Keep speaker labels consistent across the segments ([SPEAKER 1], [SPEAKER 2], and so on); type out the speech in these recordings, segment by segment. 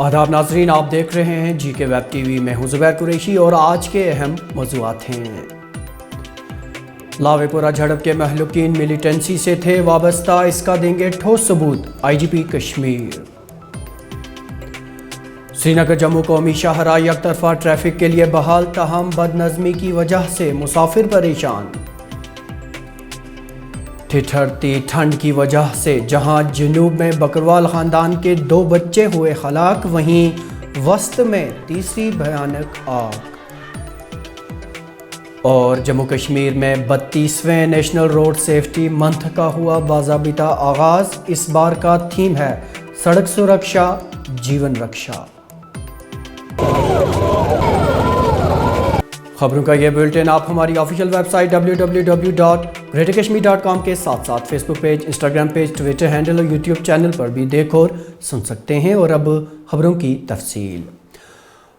[SPEAKER 1] آداب ناظرین، آپ دیکھ رہے ہیں جی کے ویب ٹی وی میں ہوں زبیر قریشی اور آج کے اہم موضوعات ہیں۔ لاوے پورہ جھڑپ کے مہلوکین ملیٹنسی سے تھے وابستہ، اس کا دیں گے ٹھوس ثبوت، آئی جی پی کشمیر۔ سری نگر جموں قومی شاہراہ یک طرفہ ٹریفک کے لیے بحال، تاہم بد نظمی کی وجہ سے مسافر پریشان۔ ٹھٹھرتی ٹھنڈ کی وجہ سے جہاں جنوب میں بکروال خاندان کے 2 بچے ہوئے ہلاک، وہیں وسط میں تیسری بھیانک آگ۔ اور جموں کشمیر میں 32ویں نیشنل روڈ سیفٹی منتھ کا ہوا باضابطہ آغاز، اس بار کا تھیم ہے سڑک سرکشا جیون رکشا۔ خبروں کا یہ بلٹن آپ ہماری آفیشیل ویب سائٹ www.greaterkashmir.com کے ساتھ ساتھ Facebook page, Instagram page, Twitter handle اور یوٹیوب چینل پر بھی دیکھ اور سن سکتے ہیں۔ اور اب خبروں کی تفصیل۔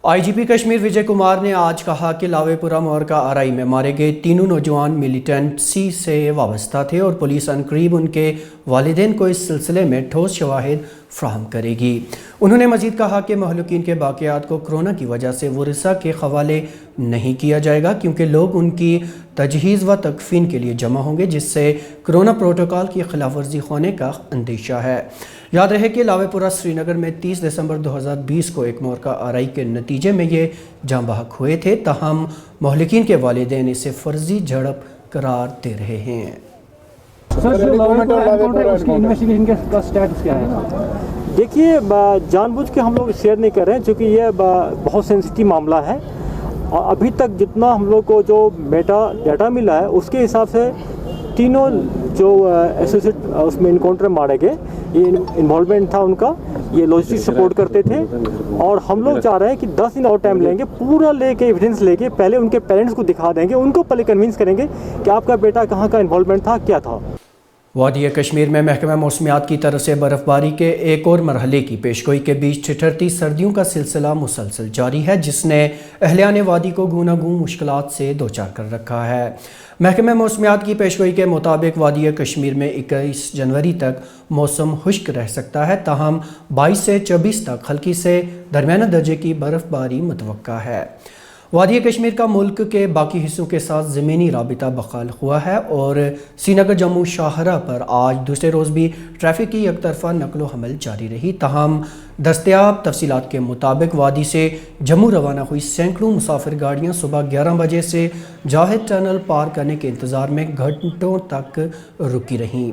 [SPEAKER 1] آئی جی پی کشمیر وجے کمار نے آج کہا کہ لاوے پورہ مورکہ آرائی میں مارے گئے تینوں نوجوان ملیٹنسی سے وابستہ تھے اور پولیس عنقریب ان کے والدین کو اس سلسلے میں ٹھوس شواہد فراہم کرے گی۔ انہوں نے مزید کہا کہ مہلوکین کے باقیات کو کرونا کی وجہ سے ورثاء کے حوالے نہیں کیا جائے گا، کیونکہ لوگ ان کی تجہیز و تکفین کے لیے جمع ہوں گے، جس سے کرونا پروٹوکول کی خلاف ورزی ہونے کا اندیشہ ہے۔ یاد رہے کہ لاوے پورہ سری نگر میں 30 دسمبر 2020 کو ایک مورکہ آرائی کے نتیجے میں یہ جاں بحق ہوئے تھے، تاہم مہلوکین کے والدین اسے فرضی جھڑپ قرار دے رہے ہیں۔
[SPEAKER 2] دیکھیے، جان بوجھ کے ہم لوگ شیئر نہیں کر رہے ہیں، چونکہ یہ بہت سینسٹیو معاملہ ہے، اور ابھی تک جتنا ہم لوگ کو جو ڈیٹا ملا ہے اس کے حساب سے تینوں جو ایسوسیٹ اس میں انکاؤنٹر مارے گئے، یہ انوالومنٹ تھا ان کا، یہ لاجسٹک سپورٹ کرتے تھے، اور ہم لوگ چاہ رہے ہیں کہ 10 دن اور ٹائم لیں گے، پورا لے کے ایویڈنس لے کے پہلے ان کے پیرنٹس کو دکھا دیں گے، ان کو پہلے کنونس کریں گے کہ آپ کا بیٹا کہاں کا انوالومنٹ تھا، کیا تھا۔
[SPEAKER 1] وادی کشمیر میں محکمہ موسمیات کی طرف سے برف باری کے ایک اور مرحلے کی پیشگوئی کے بیچ ٹھٹھرتی سردیوں کا سلسلہ مسلسل جاری ہے، جس نے اہلیان وادی کو گوناگون مشکلات سے دوچار کر رکھا ہے۔ محکمہ موسمیات کی پیشگوئی کے مطابق وادی کشمیر میں 21 جنوری تک موسم خشک رہ سکتا ہے، تاہم 22 سے 24 تک ہلکی سے درمیانہ درجے کی برف باری متوقع ہے۔ وادی کشمیر کا ملک کے باقی حصوں کے ساتھ زمینی رابطہ بحال ہوا ہے اور سری نگر جموں شاہراہ پر آج دوسرے روز بھی ٹریفک کی یک طرفہ نقل و حمل جاری رہی، تاہم دستیاب تفصیلات کے مطابق وادی سے جموں روانہ ہوئی سینکڑوں مسافر گاڑیاں صبح 11 بجے سے جاہد ٹنل پار کرنے کے انتظار میں گھنٹوں تک رکی رہیں۔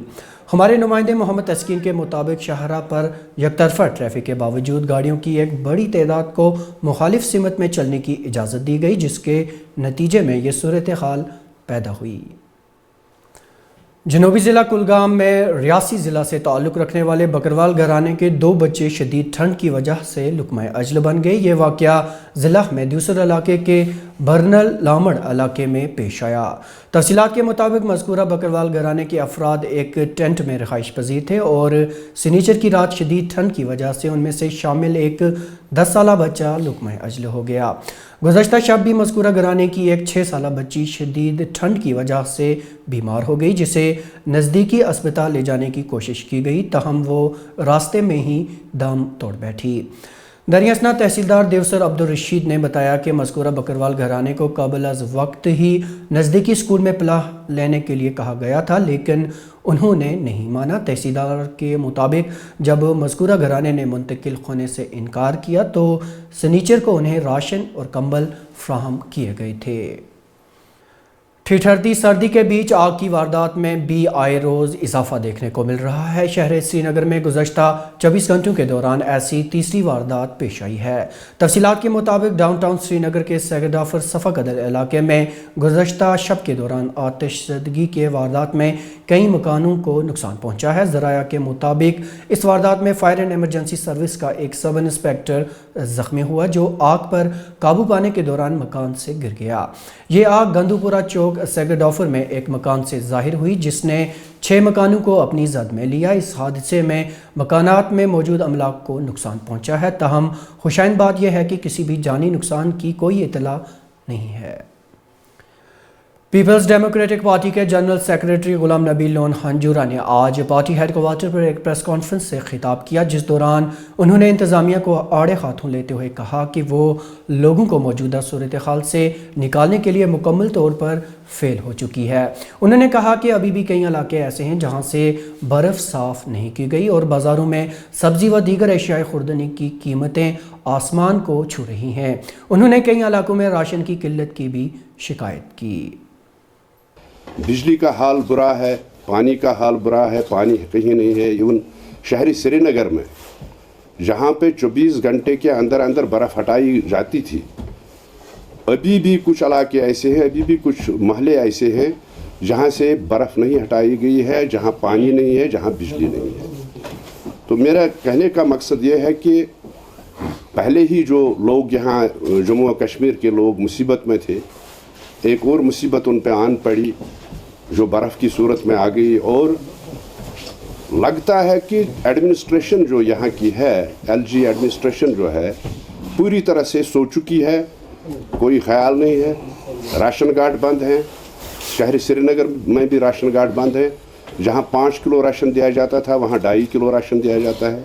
[SPEAKER 1] ہمارے نمائندے محمد تسکین کے مطابق شاہراہ پر یک طرفہ ٹریفک کے باوجود گاڑیوں کی ایک بڑی تعداد کو مخالف سمت میں چلنے کی اجازت دی گئی، جس کے نتیجے میں یہ صورتحال پیدا ہوئی۔ جنوبی ضلع کلگام میں ریاسی ضلع سے تعلق رکھنے والے بکروال گھرانے کے 2 بچے شدید ٹھنڈ کی وجہ سے لقمہ اجل بن گئے۔ یہ واقعہ ضلع میں دوسر علاقے کے برنل لامڑ علاقے میں پیش آیا۔ تفصیلات کے مطابق مذکورہ بکروال گھرانے کے افراد ایک ٹینٹ میں رہائش پذیر تھے اور سنیچر کی رات شدید ٹھنڈ کی وجہ سے ان میں سے شامل ایک 10 سالہ بچہ لقمہ اجل ہو گیا۔ گزشتہ شب بھی مذکورہ گھرانے کی ایک 6 سالہ بچی شدید ٹھنڈ کی وجہ سے بیمار ہو گئی، جسے نزدیکی اسپتال لے جانے کی کوشش کی گئی، تاہم وہ راستے میں ہی دم توڑ بیٹھی۔ دریں اثنا تحصیلدار دیوسر عبدالرشید نے بتایا کہ مذکورہ بکروال گھرانے کو قبل از وقت ہی نزدیکی اسکول میں پناہ لینے کے لیے کہا گیا تھا، لیکن انہوں نے نہیں مانا۔ تحصیلدار کے مطابق جب مذکورہ گھرانے نے منتقل ہونے سے انکار کیا تو سنیچر کو انہیں راشن اور کمبل فراہم کیے گئے تھے۔ ٹھٹھرتی سردی کے بیچ آگ کی واردات میں بھی آئے روز اضافہ دیکھنے کو مل رہا ہے۔ شہر سری نگر میں گزشتہ 24 گھنٹوں کے دوران ایسی تیسری واردات پیش آئی ہے۔ تفصیلات کے مطابق ڈاؤن ٹاؤن سری نگر کے سیگڈافر صفا قدر علاقے میں گزشتہ شب کے دوران آتش زدگی کے واردات میں کئی مکانوں کو نقصان پہنچا ہے۔ ذرائع کے مطابق اس واردات میں فائر اینڈ ایمرجنسی سروس کا ایک سب انسپیکٹر زخمی ہوا، جو آگ پر قابو پانے کے دوران مکان سے گر گیا۔ یہ آگ گندو پورہ چوک سیگڈافر میں ایک مکان سے ظاہر ہوئی، جس نے 6 مکانوں کو اپنی زد میں لیا۔ اس حادثے میں مکانات میں موجود املاک کو نقصان پہنچا ہے، تاہم خوشائند بات یہ ہے کہ کسی بھی جانی نقصان کی کوئی اطلاع نہیں ہے۔ پیپلز ڈیموکریٹک پارٹی کے جنرل سیکریٹری غلام نبی لون ہنجورا نے آج پارٹی ہیڈ کوارٹر پر ایک پریس کانفرنس سے خطاب کیا، جس دوران انہوں نے انتظامیہ کو آڑے ہاتھوں لیتے ہوئے کہا کہ وہ لوگوں کو موجودہ صورتحال سے نکالنے کے لیے مکمل طور پر فیل ہو چکی ہے۔ انہوں نے کہا کہ ابھی بھی کئی علاقے ایسے ہیں جہاں سے برف صاف نہیں کی گئی اور بازاروں میں سبزی و دیگر اشیاء خوردنی کی قیمتیں آسمان کو چھو رہی ہیں۔ انہوں نے کئی علاقوں میں راشن کی قلت کی بھی شکایت کی۔
[SPEAKER 3] بجلی کا حال برا ہے، پانی کا حال برا ہے، پانی کہیں نہیں ہے۔ ایون شہری سری نگر میں جہاں پہ 24 گھنٹے کے اندر اندر برف ہٹائی جاتی تھی، ابھی بھی کچھ علاقے ایسے ہیں، ابھی بھی کچھ محلے ایسے ہیں جہاں سے برف نہیں ہٹائی گئی ہے، جہاں پانی نہیں ہے، جہاں بجلی نہیں ہے۔ تو میرا کہنے کا مقصد یہ ہے کہ پہلے ہی جو لوگ یہاں جموں و کشمیر کے لوگ مصیبت میں تھے، ایک اور مصیبت ان پہ آن پڑی جو برف کی صورت میں آ گئی، اور لگتا ہے کہ ایڈمنسٹریشن جو یہاں کی ہے، ایل جی ایڈمنسٹریشن جو ہے پوری طرح سے سو چکی ہے، کوئی خیال نہیں ہے۔ راشن کارڈ بند ہیں، شہر سری نگر میں بھی راشن کارڈ بند ہیں، جہاں 5 کلو راشن دیا جاتا تھا وہاں 2.5 کلو راشن دیا جاتا ہے،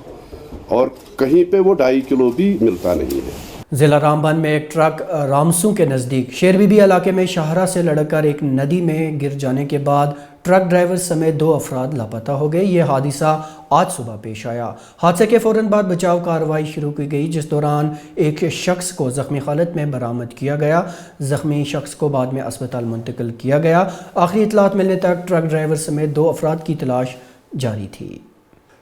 [SPEAKER 3] اور کہیں پہ وہ 2.5 کلو بھی ملتا نہیں ہے۔
[SPEAKER 1] ضلع رامبن میں ایک ٹرک رامسو کے نزدیک شیر بی بی علاقے میں شاہراہ سے لڑک کر ایک ندی میں گر جانے کے بعد ٹرک ڈرائیور سمیت 2 افراد لاپتہ ہو گئے۔ یہ حادثہ آج صبح پیش آیا۔ حادثے کے فوراً بعد بچاؤ کارروائی شروع کی گئی، جس دوران ایک شخص کو زخمی حالت میں برآمد کیا گیا۔ زخمی شخص کو بعد میں اسپتال منتقل کیا گیا۔ آخری اطلاعات ملنے تک ٹرک ڈرائیور سمیت 2 افراد کی تلاش جاری تھی۔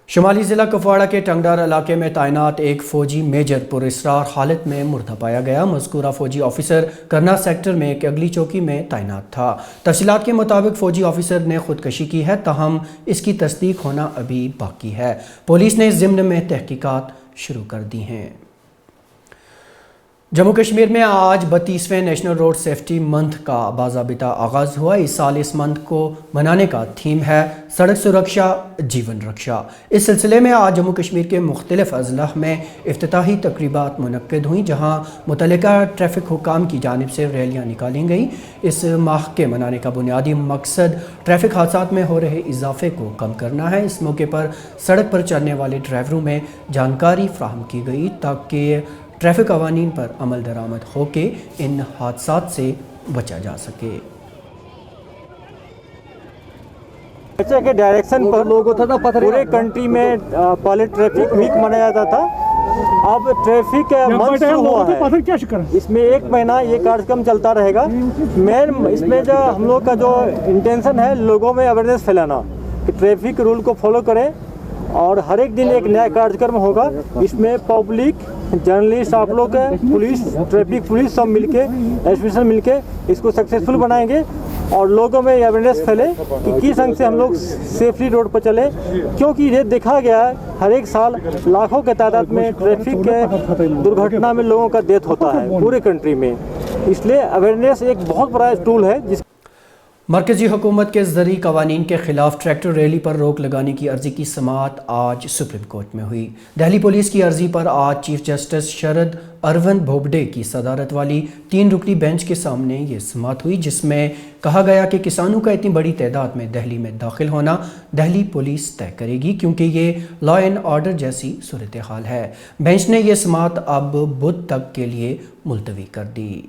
[SPEAKER 1] شمالی ضلع کپواڑہ کے ٹنگڈار علاقے میں تعینات ایک فوجی میجر پراسرار حالت میں مردہ پایا گیا۔ مذکورہ فوجی آفیسر کرنا سیکٹر میں ایک اگلی چوکی میں تعینات تھا۔ تفصیلات کے مطابق فوجی آفیسر نے خودکشی کی ہے، تاہم اس کی تصدیق ہونا ابھی باقی ہے۔ پولیس نے اس ضمن میں تحقیقات شروع کر دی ہیں۔ جموں کشمیر میں آج 32ویں نیشنل روڈ سیفٹی منتھ کا باضابطہ آغاز ہوا۔ اس سال اس منتھ کو منانے کا تھیم ہے سڑک سرکشا جیون رکشا۔ اس سلسلے میں آج جموں کشمیر کے مختلف اضلاع میں افتتاحی تقریبات منعقد ہوئیں، جہاں متعلقہ ٹریفک حکام کی جانب سے ریلیاں نکالی گئیں۔ اس ماہ کے منانے کا بنیادی مقصد ٹریفک حادثات میں ہو رہے اضافے کو کم کرنا ہے۔ اس موقع پر سڑک پر چلنے والے ڈرائیوروں میں جانکاری فراہم کی گئی تاکہ ٹریفک قوانین پر عمل درآمد ہو کے ان حادثات سے بچا جا سکے۔
[SPEAKER 2] بچے کے ڈائریکشن پر پورے کنٹری میں پہلے ٹریفک ویک منایا جاتا تھا، اب ٹریفک منتھ شروع ہوا ہے۔ اس میں 1 مہینہ یہ کارجکرم چلتا رہے گا۔ مین اس میں جو ہم لوگ کا جو انٹینشن ہے لوگوں میں اویئرنیس پھیلانا کہ ٹریفک رول کو فالو کریں، اور ہر ایک دن ایک نیا کارجکرم ہوگا۔ اس میں پبلک، جرنلسٹ، آپ لوگ پولیس، ٹریفک پولیس سب مل کے، ایسوسیشن مل کے اس کو سکسیزفل بنائیں گے، اور لوگوں میں اویئرنیس پھیلے کہ کس رنگ سے ہم لوگ سیفلی روڈ پر چلیں، کیونکہ یہ دیکھا گیا ہے ہر ایک سال لاکھوں کے تعداد میں ٹریفک کے درگھٹنا میں لوگوں کا ڈیتھ ہوتا ہے پورے کنٹری میں۔ اس لیے اویئرنیس ایک بہت بڑا ٹول ہے جس
[SPEAKER 1] مرکزی حکومت کے زرعی قوانین کے خلاف ٹریکٹر ریلی پر روک لگانے کی عرضی کی سماعت آج سپریم کورٹ میں ہوئی۔ دہلی پولیس کی عرضی پر آج چیف جسٹس شرد اروند بوبڈے کی صدارت والی 3 رکنی بینچ کے سامنے یہ سماعت ہوئی، جس میں کہا گیا کہ کسانوں کا اتنی بڑی تعداد میں دہلی میں داخل ہونا دہلی پولیس طے کرے گی، کیونکہ یہ لا اینڈ آرڈر جیسی صورتحال ہے۔ بینچ نے یہ سماعت اب بدھ تک کے لیے ملتوی کر دی۔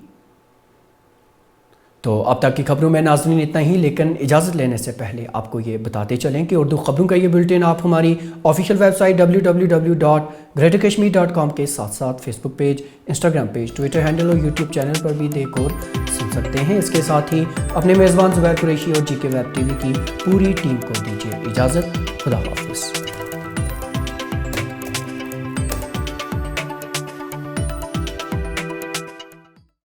[SPEAKER 1] تو اب تک کی خبروں میں ناظرین اتنا ہی، لیکن اجازت لینے سے پہلے آپ کو یہ بتاتے چلیں کہ اردو خبروں کا یہ بلٹن آپ ہماری آفیشیل ویب سائٹ www.greaterkashmir.com کے ساتھ ساتھ Facebook page, Instagram page, Twitter handle اور یوٹیوب چینل پر بھی دیکھ اور سن سکتے ہیں۔ اس کے ساتھ ہی اپنے میزبان زبیر قریشی اور جی کے ویب ٹی وی کی پوری ٹیم کو دیجیے اجازت۔ خدا حافظ۔